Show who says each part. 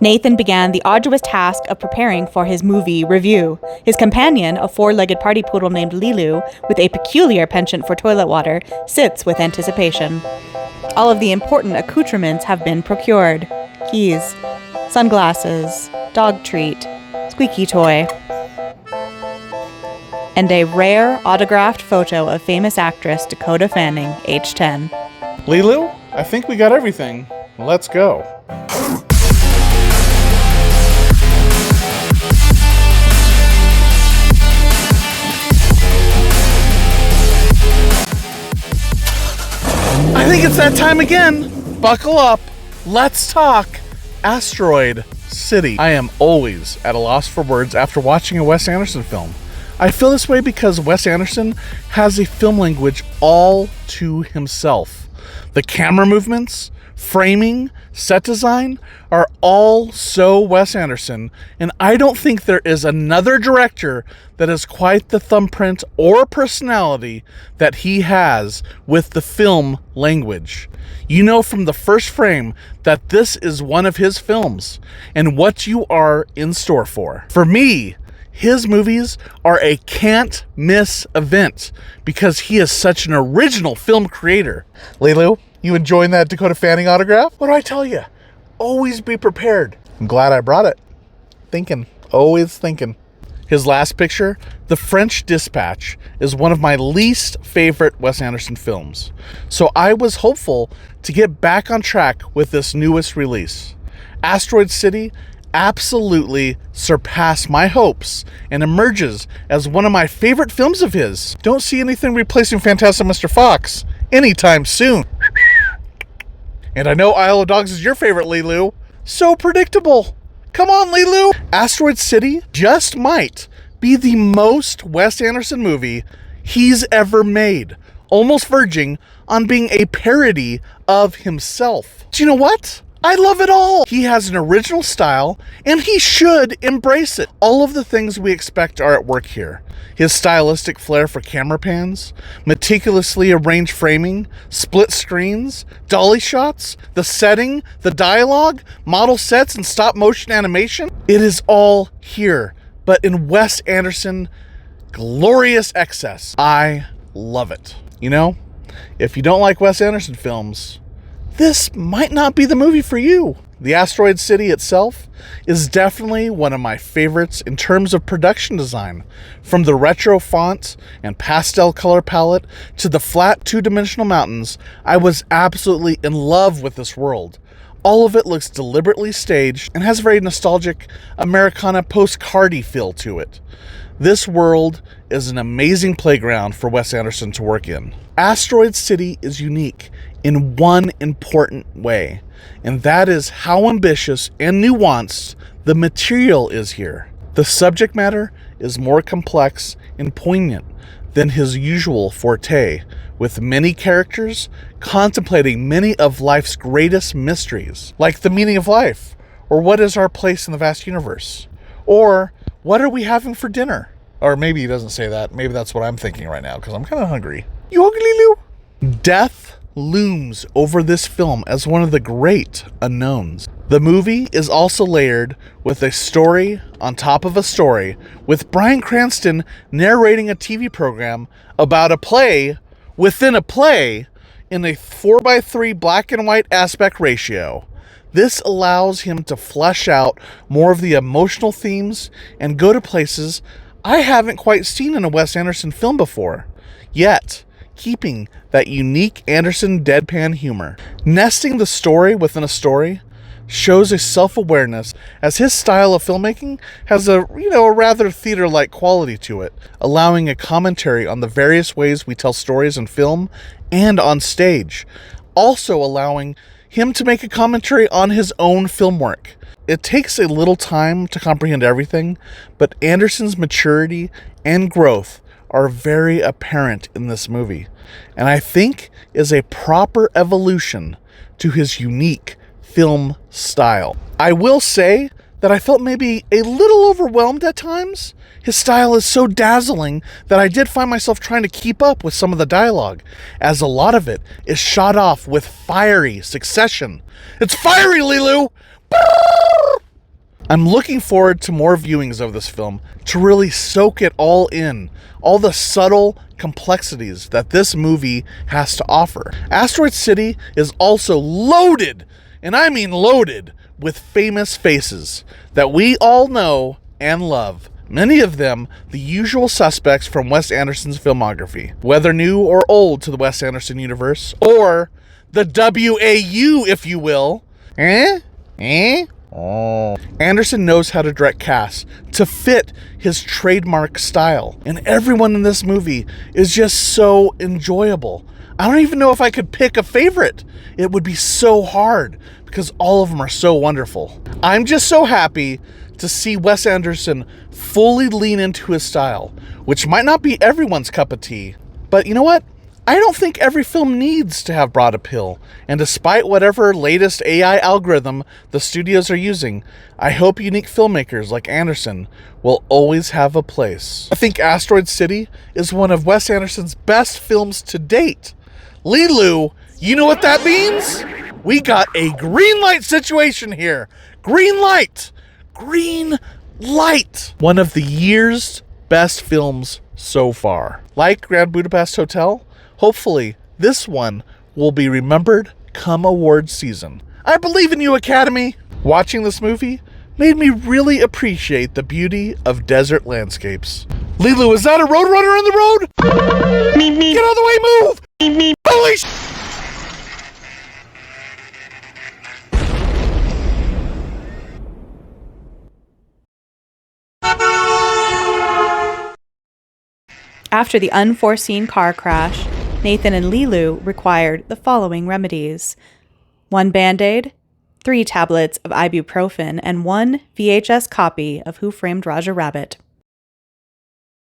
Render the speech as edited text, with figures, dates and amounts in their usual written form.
Speaker 1: Nathan began the arduous task of preparing for his movie review. His companion, a four-legged party poodle named Lilu, with a peculiar penchant for toilet water, sits with anticipation. All of the important accoutrements have been procured. Keys, sunglasses, dog treat, squeaky toy, and a rare autographed photo of famous actress Dakota Fanning, age 10.
Speaker 2: Lilu, I think we got everything. Let's go. I think it's that time again. Buckle up. Let's talk Asteroid City. I am always at a loss for words after watching a Wes Anderson film. I feel this way because Wes Anderson has a film language all to himself. The camera movements, framing, set design are all so Wes Anderson, and I don't think there is another director that has quite the thumbprint or personality that he has with the film language. You know from the first frame that this is one of his films and what you are in store for. For me, his movies are a can't miss event because he is such an original film creator. Lilu, you enjoying that Dakota Fanning autograph? What do I tell you? Always be prepared. I'm glad I brought it. Thinking, always thinking. His last picture, The French Dispatch, is one of my least favorite Wes Anderson films. So I was hopeful to get back on track with this newest release. Asteroid City absolutely surpassed my hopes and emerges as one of my favorite films of his. Don't see anything replacing Fantastic Mr. Fox anytime soon. And I know Isle of Dogs is your favorite, Lilu. So predictable. Come on, Lilu. Asteroid City just might be the most Wes Anderson movie he's ever made, almost verging on being a parody of himself. Do you know what? I love it all. He has an original style, and he should embrace it. All of the things we expect are at work here. His stylistic flair for camera pans, meticulously arranged framing, split screens, dolly shots, the setting, the dialogue, model sets, and stop-motion animation. It is all here, but in Wes Anderson glorious excess. I love it. You know, if you don't like Wes Anderson films, this might not be the movie for you. The Asteroid City itself is definitely one of my favorites in terms of production design. From the retro font and pastel color palette to the flat two-dimensional mountains, I was absolutely in love with this world. All of it looks deliberately staged and has a very nostalgic Americana postcardy feel to it. This world is an amazing playground for Wes Anderson to work in. Asteroid City is unique in one important way, and that is how ambitious and nuanced the material is here. The subject matter is more complex and poignant than his usual forte, with many characters contemplating many of life's greatest mysteries, like the meaning of life, or what is our place in the vast universe, or what are we having for dinner? Or maybe he doesn't say that. Maybe that's what I'm thinking right now, because I'm kind of hungry. You hungry, Lou? Death looms over this film as one of the great unknowns. The movie is also layered with a story on top of a story, with Bryan Cranston narrating a TV program about a play within a play in a 4:3 black and white aspect ratio. This allows him to flesh out more of the emotional themes and go to places I haven't quite seen in a Wes Anderson film before, yet keeping that unique Anderson deadpan humor. Nesting the story within a story shows a self-awareness, as his style of filmmaking has a rather theater-like quality to it, allowing a commentary on the various ways we tell stories in film and on stage, also allowing him to make a commentary on his own film work. It takes a little time to comprehend everything, but Anderson's maturity and growth are very apparent in this movie, and I think is a proper evolution to his unique film style. I will say that I felt maybe a little overwhelmed at times. His style is so dazzling that I did find myself trying to keep up with some of the dialogue, as a lot of it is shot off with fiery succession. It's fiery, Lilu! I'm looking forward to more viewings of this film to really soak it all in, all the subtle complexities that this movie has to offer. Asteroid City is also loaded, and I mean loaded, with famous faces that we all know and love. Many of them the usual suspects from Wes Anderson's filmography, whether new or old to the Wes Anderson universe, or the WAU, if you will. Anderson knows how to direct casts to fit his trademark style, and everyone in this movie is just so enjoyable. I don't even know if I could pick a favorite. It would be so hard because all of them are so wonderful. I'm just so happy to see Wes Anderson fully lean into his style, which might not be everyone's cup of tea, but you know what? I don't think every film needs to have broad appeal, and despite whatever latest AI algorithm the studios are using, I hope unique filmmakers like Anderson will always have a place. I think Asteroid City is one of Wes Anderson's best films to date. Lilu, you know what that means? We got a green light situation here. Green light! Green light! One of the year's best films so far. Like Grand Budapest Hotel, hopefully, this one will be remembered come awards season. I believe in you, Academy! Watching this movie made me really appreciate the beauty of desert landscapes. Lilu, is that a roadrunner on the road? Get out of the way, move! Holy sh!
Speaker 1: After the unforeseen car crash, Nathan and Lilu required the following remedies: 1 Band-Aid, 3 tablets of ibuprofen, and 1 VHS copy of Who Framed Roger Rabbit.